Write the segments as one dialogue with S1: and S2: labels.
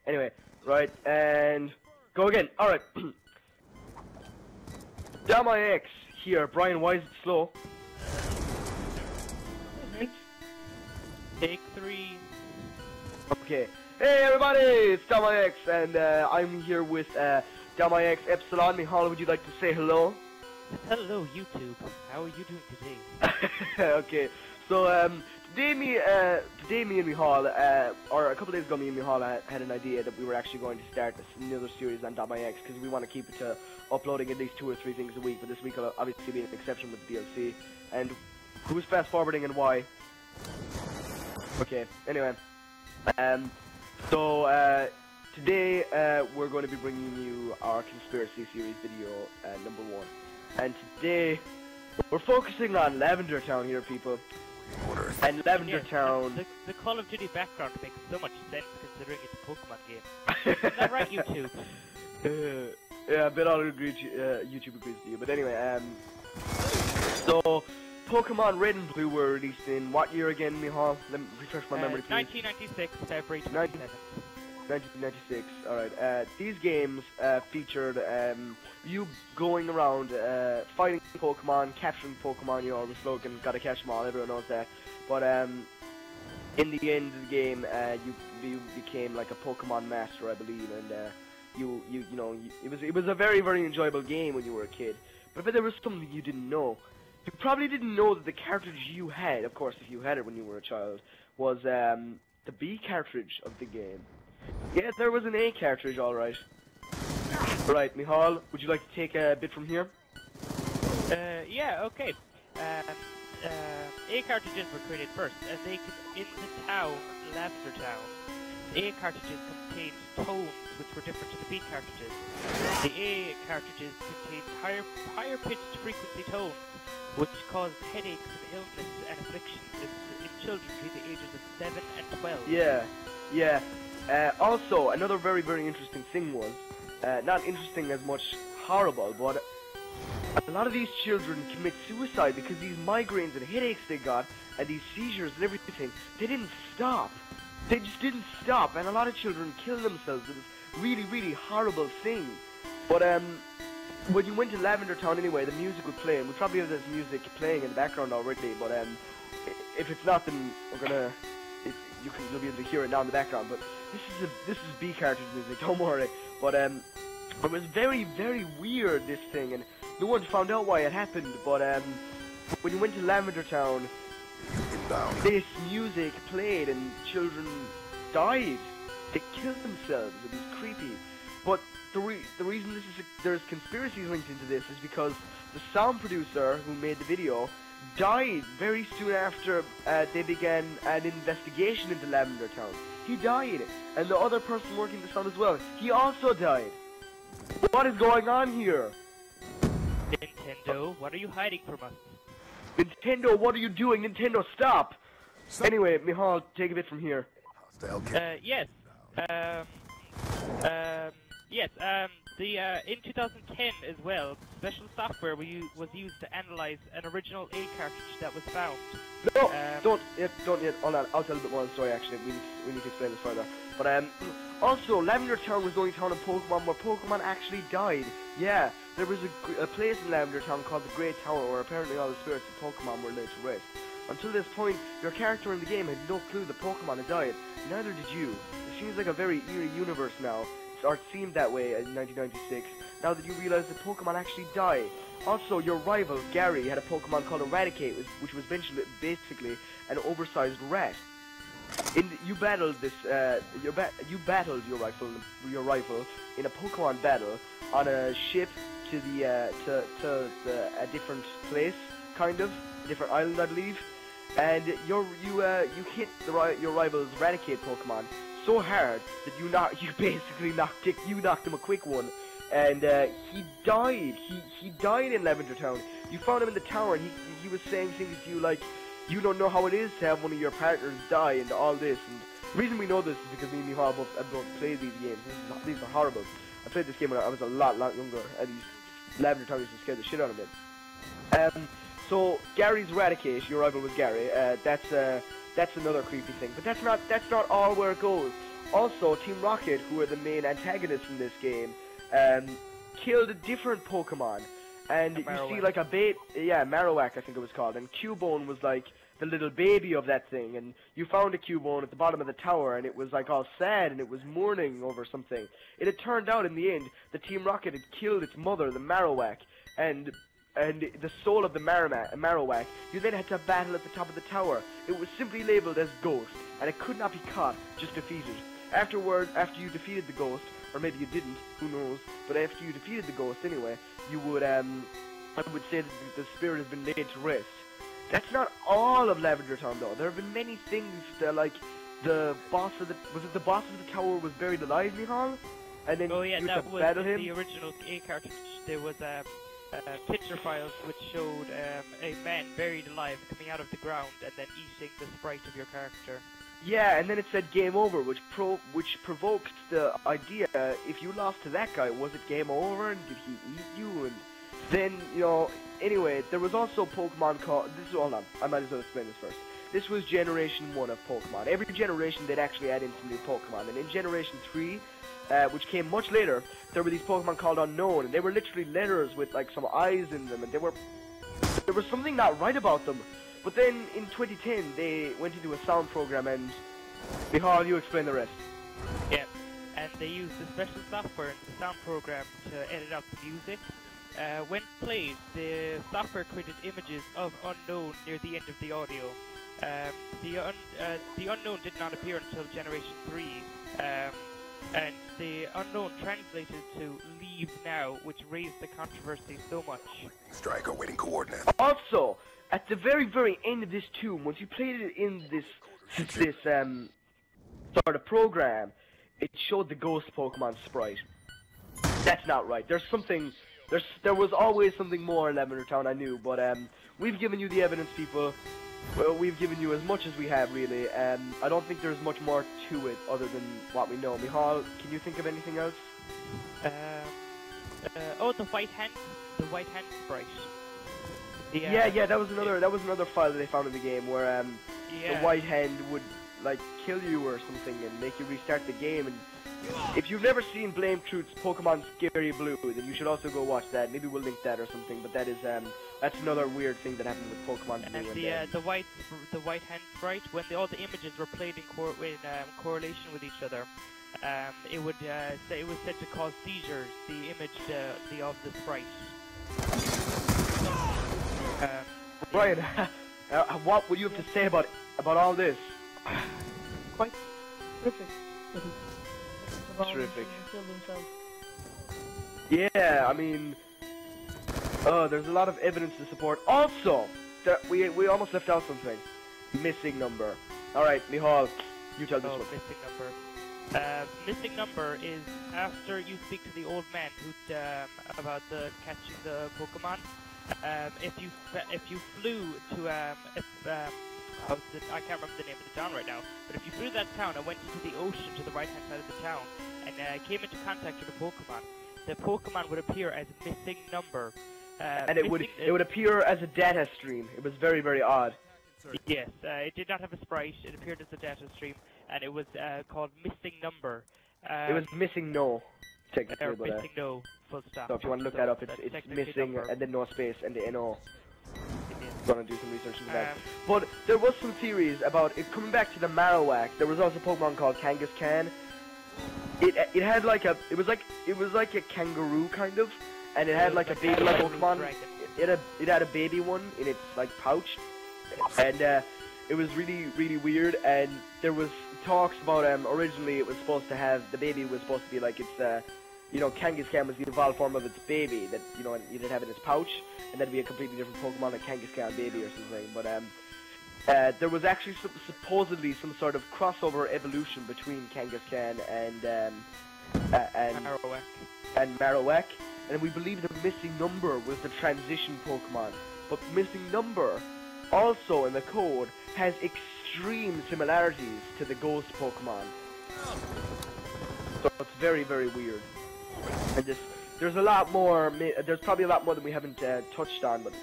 S1: Anyway, right, and go again. Alright. Damn my X here. Brian, why is it slow?
S2: Take 3.
S1: Okay. Hey everybody, it's Damix, and I'm here with Damix Epsilon. Mihal, would you like to say hello?
S2: Hello YouTube. How are you doing today?
S1: Okay. So today me and Mihal, or a couple days ago, me and Mihal had an idea that we were actually going to start another series on Damix because we want to keep it to uploading at least 2 or 3 things a week. But this week will obviously be an exception with the DLC. And who's fast forwarding and why? Okay. Anyway. So today we're going to be bringing you our conspiracy series video number 1, and today we're focusing on Lavender Town here, people. And Lavender Town.
S2: The Call of Duty background makes so much sense considering it's a Pokemon game. Is that right, YouTube?
S1: Yeah, I bet I'll agree. YouTube agrees with you. But anyway, so Pokemon Red and Blue were released in what year again, Mihal? Let me refresh my memory, please.
S2: 1996, February 27th.
S1: 1996, alright. These games featured you going around fighting Pokemon, capturing Pokemon, you know, the slogan, gotta catch them all, everyone knows that. But in the end of the game, you became like a Pokemon master, I believe, and it was a very, very enjoyable game when you were a kid. But there was something you didn't know. You probably didn't know that the cartridge you had, of course if you had it when you were a child, was the B cartridge of the game. Yeah, there was an A cartridge, alright. Right, Mihal, would you like to take a bit from here?
S2: Yeah, okay. A cartridges were created first, and they in the town, Lavender Town. The A cartridges contained tones which were different to the B cartridges. The A cartridges contained higher pitched frequency tones, which caused headaches and illness and afflictions in children between the ages of 7 and 12.
S1: Yeah. Also, another very, very interesting thing was, not interesting as much horrible, but a lot of these children commit suicide because these migraines and headaches they got, and these seizures and everything, they didn't stop. They just didn't stop, and a lot of children kill themselves. It was really, really horrible thing. But when you went to Lavender Town anyway, the music would play, and we probably have this music playing in the background already, but if it's not, then we're gonna, you'll be able to hear it now in the background. But this is B cartridge music, don't worry. But it was very, very weird, this thing, and no one found out why it happened. But when you went to Lavender Town, this music played and children died. They killed themselves. It was creepy. But the reason there's conspiracies linked into this is because the sound producer who made the video died very soon after they began an investigation into Lavender Town. He died, and the other person working the sound as well, he also died. What is going on here?
S2: Nintendo, what are you hiding from us?
S1: Nintendo, what are you doing? Nintendo, stop! Anyway, Mihal, take a bit from here.
S2: Yes. In 2010 as well, special software was used to analyze an original A cartridge that was found.
S1: No, don't yet. Hold on, I'll tell a bit more of the story. Actually, we need to explain this further. But also, Lavender Town was the only town in Pokemon where Pokemon actually died. Yeah, there was a place in Lavender Town called the Great Tower where apparently all the spirits of Pokemon were laid to rest. Until this point, your character in the game had no clue that Pokemon had died. Neither did you. It seems like a very eerie universe now, or it seemed that way in 1996, now that you realize that Pokemon actually die. Also, your rival, Gary, had a Pokemon called Eradicate, which was basically an oversized rat. You battled this, you battled your rival in a Pokemon battle on a ship to a different place, kind of, a different island, I believe. And you hit your rival's Eradicate Pokemon so hard that you basically knocked him a quick one, and he died. He died in Lavender Town. You found him in the tower, and he was saying things to you like, you don't know how it is to have one of your partners die and all this. And the reason we know this is because me and Mihal both played these games. These are horrible. I played this game when I was a lot younger, and Lavender Town used to scare the shit out of me. So Gary's Eradicate, your rival was Gary. That's another creepy thing. But that's not all where it goes. Also, Team Rocket, who are the main antagonists in this game, killed a different Pokemon. And you see like a Marowak I think it was called, and Cubone was like the little baby of that thing, and you found a Cubone at the bottom of the tower, and it was like all sad, and it was mourning over something. It had turned out in the end, the Team Rocket had killed its mother, the Marowak, and the soul of the Marowak, you then had to battle at the top of the tower. It was simply labeled as Ghost, and it could not be caught, just defeated. Afterward, after you defeated the Ghost, or maybe you didn't, who knows, but after you defeated the Ghost anyway, you would, I would say that the spirit has been laid to rest. That's not all of Lavender Town though. There have been many things that, like, the boss of the, was it the boss of the tower was buried alive, Mihal? And then you had to battle him?
S2: The original A cartridge. There was picture files which showed a man buried alive coming out of the ground and then eating the sprite of your character.
S1: Yeah, and then it said game over, which provoked the idea, if you lost to that guy, was it game over, and did he eat you, and then, you know, anyway, there was also Pokemon called, hold on, I might as well explain this first. This was Generation 1 of Pokemon. Every generation they'd actually add in some new Pokemon, and in Generation 3, which came much later, there were these Pokemon called Unknown, and they were literally letters with, like, some eyes in them, and there was something not right about them. But then, in 2010, they went into a sound program, and Mihal, you explain the rest.
S2: Yeah, and they used a special software in the sound program to edit out the music. When played, the software created images of Unknown near the end of the audio. The Unknown did not appear until Generation 3, and the Unknown translated to Leave Now, which raised the controversy so much.
S3: Strike awaiting coordinates.
S1: Also, at the very, very end of this tune, once you played it in this sort of program, it showed the Ghost Pokemon sprite. That's not right. There was always something more in Lavender Town, I knew, but we've given you the evidence, people. Well, we've given you as much as we have, really. I don't think there's much more to it other than what we know. Mihal, can you think of anything else?
S2: Oh, the White Hand sprite.
S1: Yeah, that was another file that they found in the game where the White Hand would like kill you or something and make you restart the game. And if you've never seen Blame Truth's Pokemon Scary Blue, then you should also go watch that. Maybe we'll link that or something. But that is that's another weird thing that happened with Pokemon Blue.
S2: And the White Hand sprite, when all the images were played in correlation with each other, it was said to cause seizures. The image of the sprite.
S1: Brian, what would you have to say about all this?
S4: Quite terrific.
S1: Terrific. Yeah, I mean, there's a lot of evidence to support. Also, we almost left out something. Missing number. All right, Mihal, you tell this one.
S2: Missing number. Missing number is after you speak to the old man who about catching the Pokemon. If you flew to I can't remember the name of the town right now, but if you flew that town and went into the ocean to the right-hand side of the town and came into contact with the Pokemon would appear as missing number.
S1: And it would appear as a data stream. It was very, very odd.
S2: Yes, it did not have a sprite. It appeared as a data stream, and it was called missing number.
S1: It was missing no, technically.
S2: Or missing no, full stop.
S1: So if you want to look that up, it's missing and then no space and the NO. Gonna do some research into that. But there was some theories about it coming back to the Marowak. There was also a Pokemon called Kangaskhan. It had like it was like a kangaroo kind of, and it had like a baby Pokemon. It had a baby one in its like pouch, and it was really, really weird. And there was talks about originally it was supposed to have the baby was supposed to be like its Kangaskhan was the evolved form of its baby that you didn't have in its pouch, and that'd be a completely different Pokemon, like Kangaskhan baby or something. But there was actually supposedly some sort of crossover evolution between Kangaskhan and Marowak, and we believe the missing number was the transition Pokemon. But missing number, also in the code, has extreme similarities to the Ghost Pokemon. So it's very, very weird. And there's a lot more. There's probably a lot more than we haven't touched on, but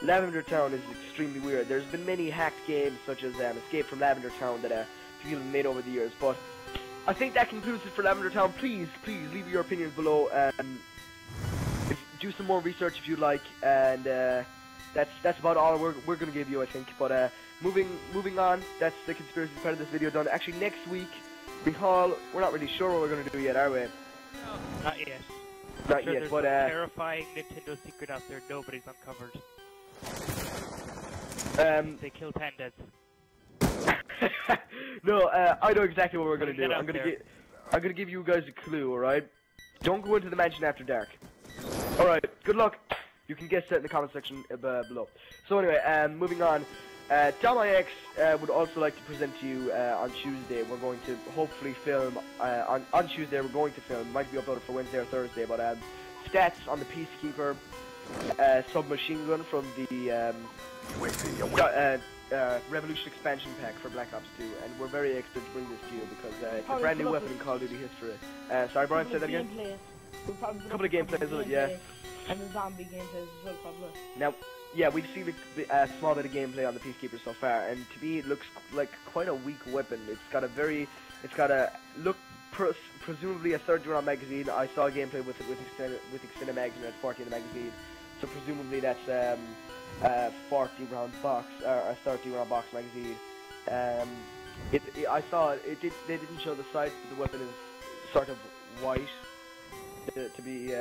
S1: Lavender Town is extremely weird. There's been many hacked games such as Escape from Lavender Town that people have made over the years, but I think that concludes it for Lavender Town. Please leave your opinions below. Do some more research if you like, and that's about all we're gonna give you, I think. But moving on, that's the conspiracy part of this video done. Actually, next week, we're not really sure what we're gonna do yet, are we?
S2: No, not yet.
S1: Not yet,
S2: there's
S1: but
S2: some terrifying Nintendo secret out there nobody's uncovered. They kill pandas.
S1: No, I know exactly what we're gonna do. I'm
S2: there.
S1: gonna give you guys a clue, alright? Don't go into the mansion after dark. Alright, good luck. You can guess that in the comment section below. So anyway, moving on. Dom.ix would also like to present to you on Tuesday. We're going to hopefully film on Tuesday. We're going to film. Might be uploaded for Wednesday or Thursday, but stats on the Peacekeeper submachine gun from the Revolution expansion pack for Black Ops 2, and we're very excited to bring this to you because it's a brand new weapon in Call of Duty history. Sorry, Brian, say that again. A couple of gameplays of it, yeah.
S4: And the zombie gameplays as well, probably.
S1: Now, yeah, we've seen a small bit of gameplay on the Peacekeeper so far, and to me it looks like quite a weak weapon. It's got a presumably a 30-round magazine. I saw gameplay with it with extended magazine at 40 in the magazine, so presumably that's a 40-round box or a 30-round box magazine. I saw it. They didn't show the sights, but the weapon is sort of white to be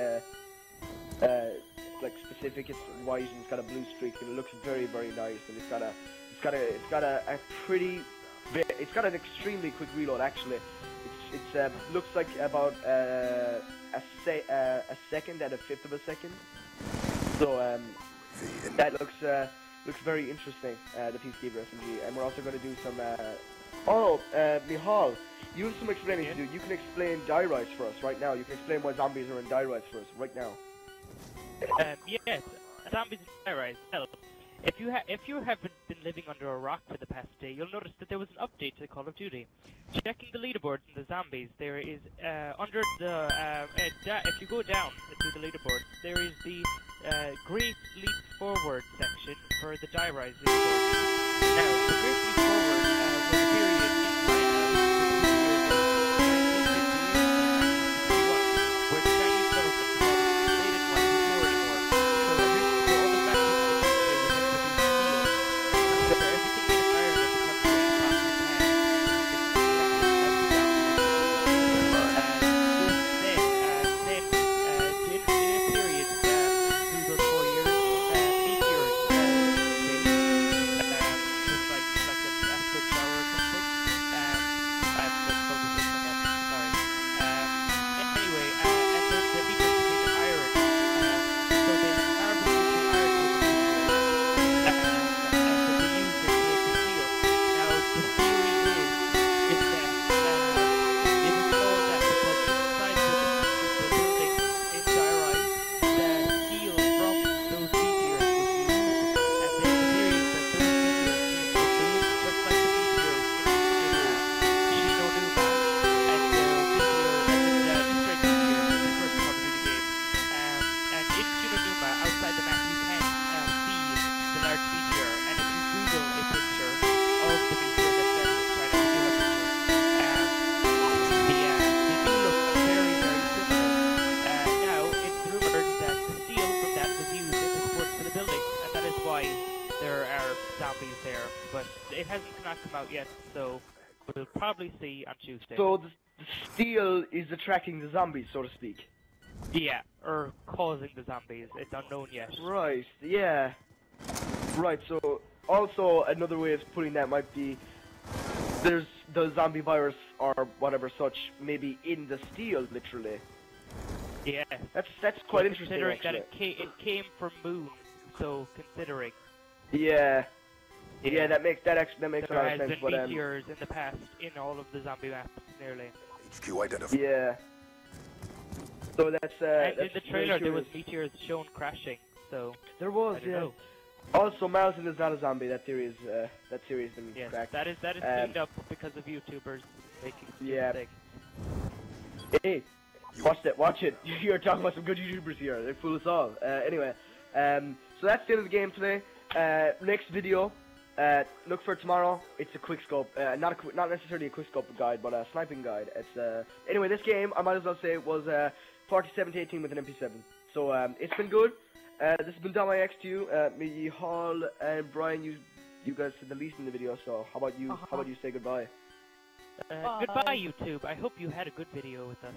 S1: like specific. It's white and it's got a blue streak, and it looks very, very nice. And it's got an extremely quick reload. Actually, it looks like about a second and a fifth of a second. So that looks very interesting. The Peacekeeper SMG, and we're also going to do some. Mihal, you have some explaining to do. You can explain die rights for us right now. You can explain why zombies are in die rights for us right now.
S2: Yes, zombies in die rights. Well, if you haven't been living under a rock for the past day, you'll notice that there was an update to Call of Duty. Checking the leaderboards and the zombies, there is under the if you go down through the leaderboards, there is the Great Leap Forward section for the die rise leaderboard. Now, the Great Leap Forward was a period in where the Chinese government decided not to war anymore. So all the factories in the country were meant to be sealed. So everything made of iron in the country cost in in a period through those 4 years, meteors just like an asteroid shower or something. I'm going to focus on that. Sorry. Anyway, and then the meteors became iron. So they had harvested the iron from the meteor, and they used it to make the steel. Now the theory is that it was called that because inside the building in Dairai, the steel from those meteors was used, and then the theory is that those meteors came from balloons just like the meteors in Shinonuma, and the Easter egg meteor in the first Call of Duty game. And in Shinonuma, outside the map, you can see the large meteor, and if you Google a picture of the meteor that's in China, you do have pictures. They do look very, very similar. Now, it's rumored that the steel from that was used in the supports for the buildings, and that is why there are zombies there. But it hasn't not come out yet, so we'll probably see on Tuesday.
S1: So the steel is attracting the zombies, so to speak.
S2: Yeah, or causing the zombies. It's unknown yet.
S1: Right. Yeah. Right. So also another way of putting that might be there's the zombie virus or whatever such maybe in the steel, literally.
S2: Yeah.
S1: That's quite interesting.
S2: Considering
S1: Actually.
S2: that it came from Moon, so considering.
S1: Yeah. Yeah, that makes a lot
S2: There
S1: of
S2: has
S1: sense.
S2: been
S1: But
S2: meteors in the past in all of the zombie maps, nearly.
S3: HQ identified.
S1: yeah. So that's
S2: And in
S1: that's
S2: the trailer,
S1: very
S2: there was
S1: curious.
S2: meteors shown crashing, so
S1: There was,
S2: I don't
S1: yeah.
S2: know.
S1: Also, Marlton is not a zombie. That theory has been
S2: Yes,
S1: cracked.
S2: that is cleaned up because of YouTubers making
S1: Yeah.
S2: mistakes.
S1: Hey, watch it. You're talking about some good YouTubers here. They fool us all. Anyway, so that's the end of the game today. Next video, Look for it tomorrow. It's a quick scope, not necessarily a quick scope guide, but a sniping guide. It's anyway. This game, I might as well say, was 47-18 with an MP7. So it's been good. This has been Dom IX2. Me, Hall, and Brian. You guys said the least in the video. So how about you? How about you say goodbye?
S2: Goodbye, YouTube. I hope you had a good video with us.